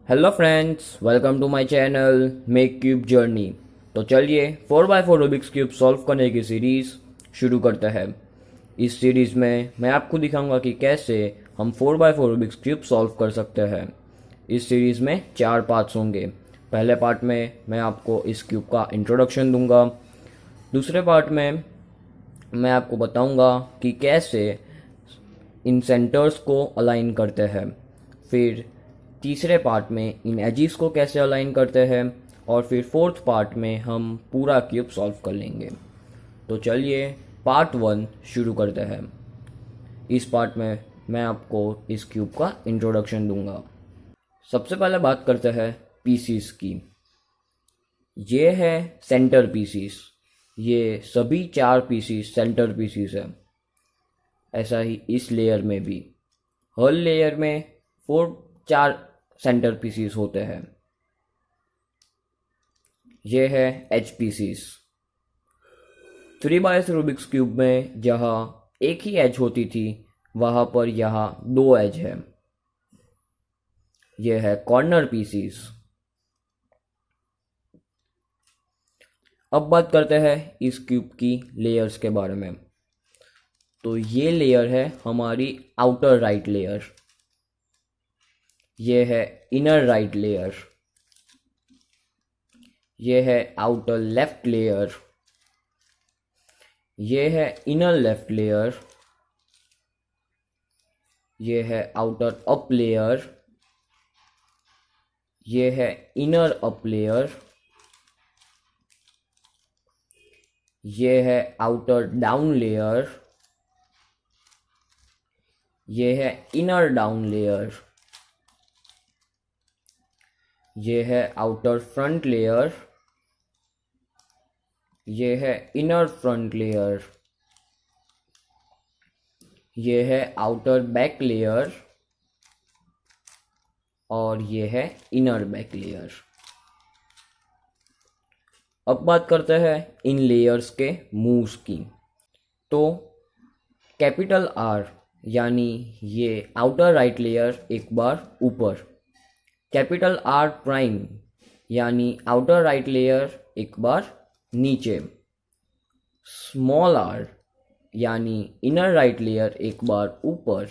Hello friends, welcome to my channel make cube journey. तो चलिए 4x4 Rubik's cube solve करने की series शुरू करते हैं। इस सीरीज़ में मैं आपको दिखाऊंगा कि कैसे हम 4x4 रूबिक्स क्यूब सॉल्व कर सकते हैं। इस सीरीज़ में 4 पार्ट्स होंगे। पहले पार्ट में मैं आपको इस क्यूब का इंट्रोडक्शन दूंगा। दूसरे पार्ट में मैं आपको बताऊंगा कि कैसे इन सेंटर्स को अलाइन करते हैं। फिर तीसरे पार्ट में इन एजिस को कैसे अलाइन करते हैं और फिर फोर्थ पार्ट में हम पूरा क्यूब सॉल्व कर लेंगे। तो चलिए पार्ट 1 शुरू करते हैं। इस पार्ट में मैं आपको इस क्यूब का इंट्रोडक्शन दूंगा। सबसे पहले बात करते हैं पीसीस की। ये है सेंटर पीसीस। ये सभी 4 पीसीस सेंटर पीसीस है। ऐसा ही इस लेयर में भी हर लेयर में 4 सेंटर पीसीस होते हैं। ये है H pieces. 3x Rubik's cube में जहाँ एक ही एज होती थी वहाँ पर यहाँ 2 एज है। ये है कॉर्नर पीसीस। अब बात करते हैं इस क्यूब की लेयर्स के बारे में। तो ये लेयर है हमारी आउटर राइट लेयर। ये है इनर राइट लेयर। ये है आउटर लेफ्ट लेयर। ये है इनर लेफ्ट लेयर। ये है आउटर अप लेयर। ये है इनर अप लेयर। ये है आउटर डाउन लेयर। ये है इनर डाउन लेयर। ये है आउटर फ्रंट लेयर। ये है इनर फ्रंट लेयर। ये है आउटर बैक लेयर और ये है इनर बैक लेयर। अब बात करते हैं इन लेयर्स के मूव्स की। तो कैपिटल आर यानी ये आउटर राइट लेयर एक बार ऊपर, कैपिटल आर प्राइम यानी आउटर राइट लेयर एक बार नीचे, स्मॉल आर यानी इनर राइट लेयर एक बार ऊपर,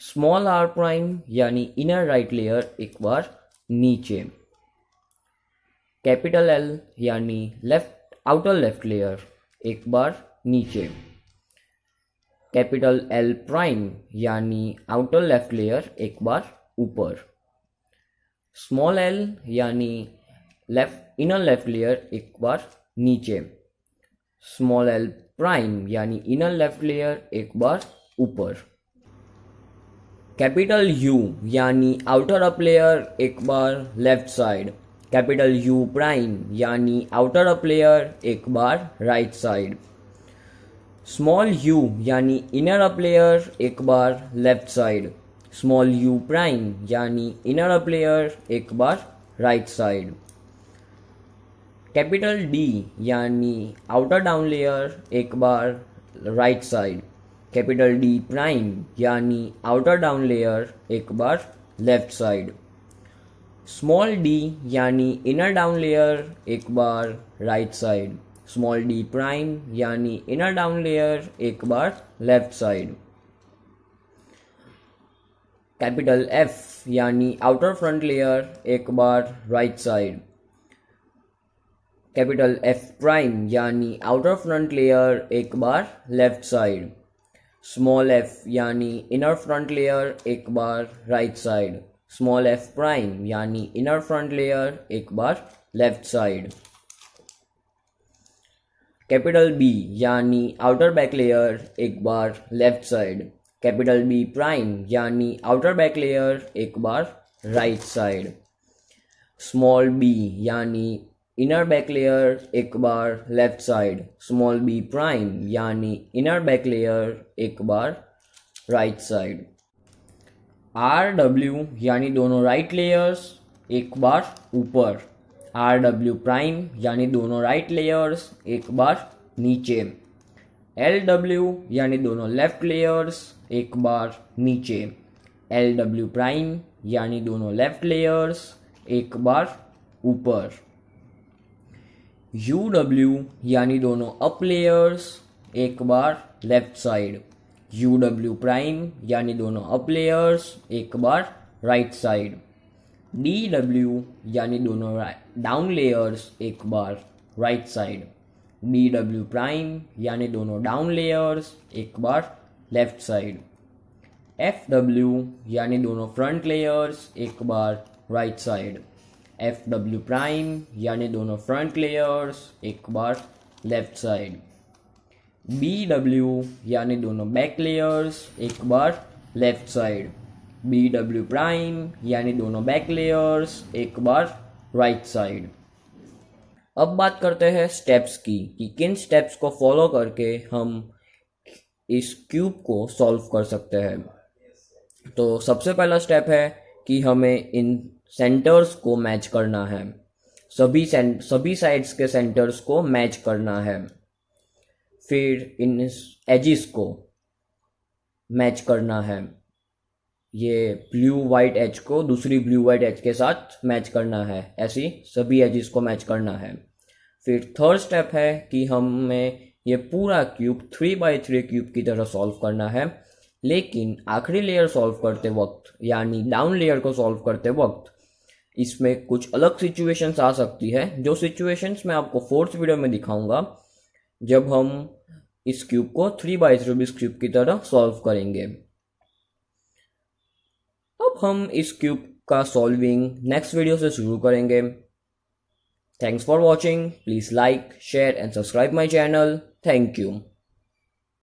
स्मॉल आर प्राइम यानी इनर राइट लेयर एक बार नीचे, कैपिटल एल यानी लेफ्ट आउटर लेफ्ट लेयर एक बार नीचे, कैपिटल एल प्राइम यानी आउटर लेफ्ट लेयर एक बार ऊपर, स्मॉल एल यानी लेफ्ट इनर लेफ्ट लेयर एक बार नीचे, स्मॉल एल प्राइम यानी इनर लेफ्ट लेयर एक बार ऊपर, कैपिटल यू यानी आउटर अप लेयर एक बार left side, capital U prime यानी आउटर अप लेयर एक बार राइट साइड, स्मॉल यू यानी इनर अप लेयर एक बार left side, small U prime यानी इनर अप लेयर एक बार राइट साइड, कैपिटल डी यानी आउटर डाउन लेयर एक बार right side, capital D prime यानी आउटर डाउन लेयर एक बार लेफ्ट साइड, स्मॉल डी यानी इनर डाउन लेयर एक बार right side, small D prime यानी इनर डाउन लेयर एक बार लेफ्ट साइड, कैपिटल एफ यानी आउटर फ्रंट लेयर एक बार right side, capital F prime यानी आउटर फ्रंट लेयर एक बार लेफ्ट साइड, स्मॉल एफ यानी इनर फ्रंट लेयर एक बार right side, small F prime यानी इनर फ्रंट लेयर एक बार लेफ्ट साइड, कैपिटल बी यानी आउटर बैक लेयर एक बार left side, capital B prime यानी आउटर बैक लेयर एक बार राइट साइड, स्मॉल बी यानी इनर बैक लेयर एक बार left side, small B prime यानी इनर बैक लेयर एक बार राइट साइड, आर डब्ल्यू यानी दोनों राइट लेयर्स एक बार ऊपर, आर डब्ल्यू प्राइम यानी दोनों राइट लेयर्स एक बार नीचे, एल डब्ल्यू यानी दोनों लेफ्ट लेयर्स एक बार नीचे, एल डब्ल्यू प्राइम यानी दोनों लेफ्ट लेयर्स एक बार ऊपर। यू डब्ल्यू यानी दोनों अप लेयर्स एक बार left side. U W prime यानी दोनों अप लेयर्स एक बार राइट साइड। डी डब्ल्यू यानी दोनों डाउन लेयर्स एक बार right side. D W prime यानी दोनों डाउन लेयर्स एक बार लेफ्ट साइड। एफ डब्ल्यू यानी दोनों फ्रंट लेयर्स एक बार right side. F W prime यानी दोनों फ्रंट लेयर्स एक बार लेफ्ट साइड। बी डब्ल्यू यानी दोनों बैक लेयर्स एक बार left side. B W prime यानी दोनों बैक लेयर्स एक बार राइट साइड। अब बात करते हैं स्टेप्स की कि किन स्टेप्स को फॉलो करके हम इस क्यूब को सॉल्व कर सकते हैं। तो सबसे पहला स्टेप है कि हमें इन सेंटर्स को मैच करना है। सभी साइड्स के सेंटर्स को मैच करना है। फिर इन एजिस को मैच करना है। ये ब्लू वाइट एज को दूसरी ब्लू वाइट एज के साथ मैच करना है। ऐसी सभी एजिस को मैच करना है। फिर थर्ड स्टेप है कि हमें ये पूरा क्यूब 3x3 क्यूब की तरह सॉल्व करना है। लेकिन आखिरी लेयर सॉल्व करते वक्त यानी डाउन लेयर को सॉल्व करते वक्त इसमें कुछ अलग सिचुएशंस आ सकती है, जो सिचुएशंस मैं आपको फोर्थ वीडियो में दिखाऊंगा जब हम इस क्यूब को 3x3 रूबिक्स क्यूब की तरह सॉल्व करेंगे। अब हम इस क्यूब का सॉल्विंग नेक्स्ट वीडियो से शुरू करेंगे। Thanks for watching. Please like, share and subscribe my channel. Thank you.